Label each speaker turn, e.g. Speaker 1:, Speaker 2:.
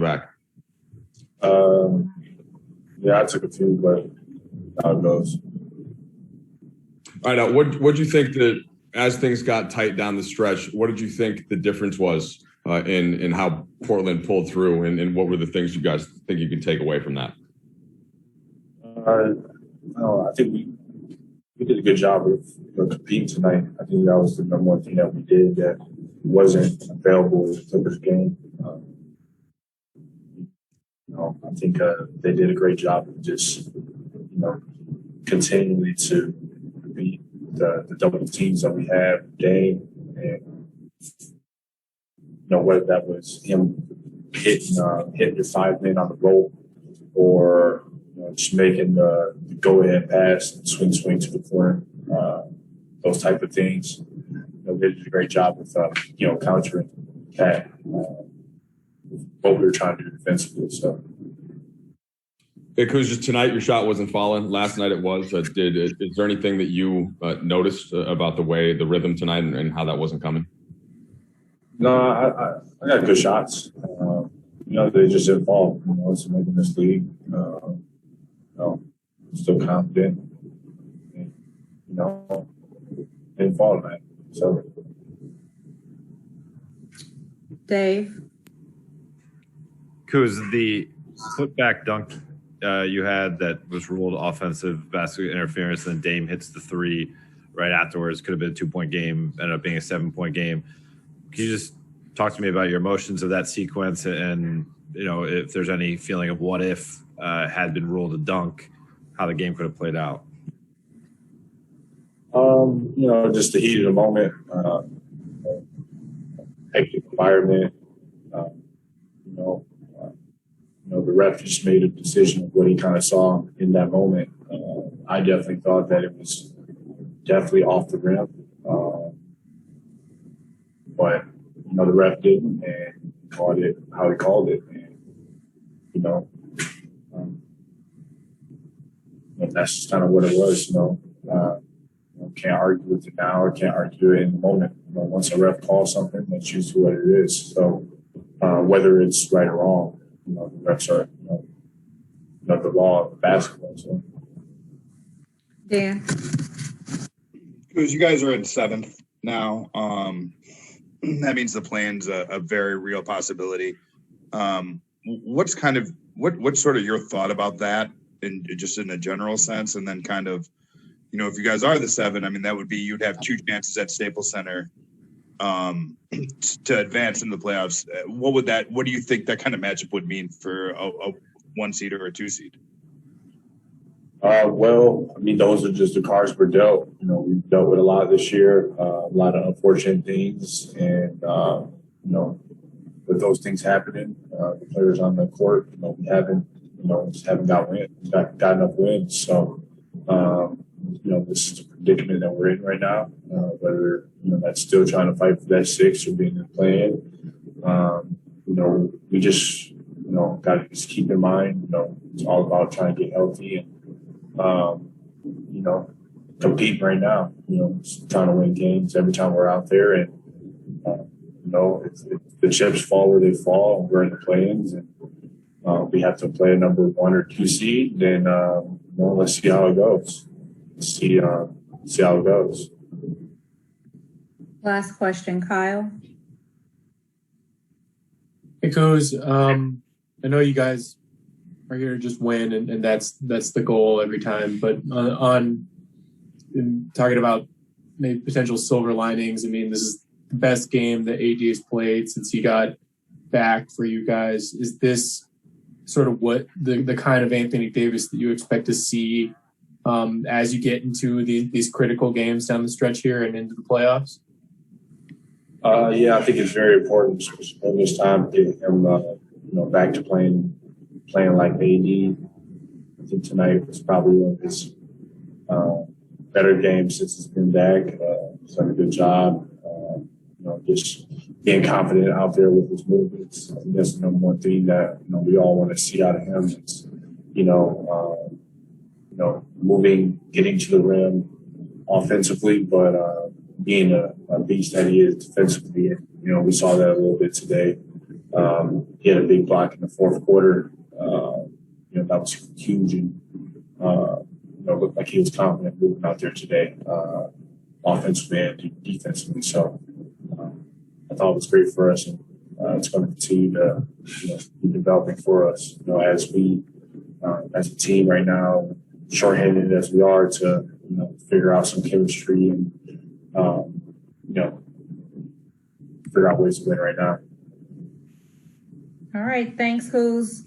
Speaker 1: quarterback?
Speaker 2: Yeah, I took a few, but how it goes.
Speaker 1: All right, what did you think that as things got tight down the stretch, what did you think the difference was in how Portland pulled through, and what were the things you guys think you could take away from that?
Speaker 2: I think we did a good job of competing tonight. I think that was the number one thing that we did that wasn't available for this game. I think they did a great job of just, continually to beat the double teams that we have game, and whether that was him hitting your 5 men on the rope, or just making the go-ahead pass and swing to the corner, those type of things. They did a great job with countering that, what we were trying to do defensively. So.
Speaker 1: Hey, Kuz, just tonight your shot wasn't falling. Last night it was. Is there anything that you noticed about the rhythm tonight and how that wasn't coming?
Speaker 2: No, I got good shots. They just didn't fall. It's making this league. Still confident. And, didn't fall tonight. So.
Speaker 3: Dave.
Speaker 4: Kuz, the putback dunk you had that was ruled offensive basket interference, and then Dame hits the 3 right afterwards. Could have been a 2-point game, ended up being a 7-point game. Can you just talk to me about your emotions of that sequence, and if there's any feeling of what if had been ruled a dunk, how the game could have played out?
Speaker 2: Just the heat of the moment, hectic environment. The ref just made a decision of what he kind of saw in that moment. I definitely thought that it was definitely off the rim. But, the ref didn't, and called it how he called it. And that's just kind of what it was, Can't argue with it now or can't argue it in the moment. Once a ref calls something, that's usually what it is. So whether it's right or wrong, the refs are, the law of basketball. So.
Speaker 3: Dan.
Speaker 5: Because you guys are in 7th now. That means the play-in's a very real possibility. What's sort of your thought about that, just in a general sense, and then kind of, if you guys are the 7, that would be you'd have 2 chances at Staples Center to advance in the playoffs. What do you think that kind of matchup would mean for a 1 seed or a 2 seed?
Speaker 2: Those are just the cards we're dealt. We've dealt with a lot this year, a lot of unfortunate things, and with those things happening, the players on the court, we haven't got enough wins. So, this is the predicament that we're in right now. Whether that's still trying to fight for that 6 or being in the play-in, we just got to just keep in mind, it's all about trying to get healthy and compete right now. Just trying to win games every time we're out there, and if the chips fall where they fall, and we're in the play-ins, and we have to play a number 1 or 2 seed, then let's see how it goes. See how it goes.
Speaker 3: Last question, Kyle.
Speaker 6: Hey, Kuz, I know you guys are here to just win, and that's the goal every time. But in talking about maybe potential silver linings, this is the best game that AD has played since he got back for you guys. Is this sort of what the kind of Anthony Davis that you expect to see as you get into these critical games down the stretch here and into the playoffs?
Speaker 2: I think it's very important to spend this time getting him, back to playing like AD. I think tonight was probably one of his better games since he's been back. He's done a good job. Just being confident out there with his movements. I think that's the number one thing that we all want to see out of him. It's moving, getting to the rim offensively, but being a beast that he is defensively. We saw that a little bit today. He had a big block in the fourth quarter. That was huge, and looked like he was confident moving out there today, offensively and defensively. So I thought it was great for us, and it's going to continue to be developing for us. As we as a team right now, shorthanded as we are, to figure out some chemistry and figure out ways to win right now.
Speaker 3: All right, thanks, Kuz.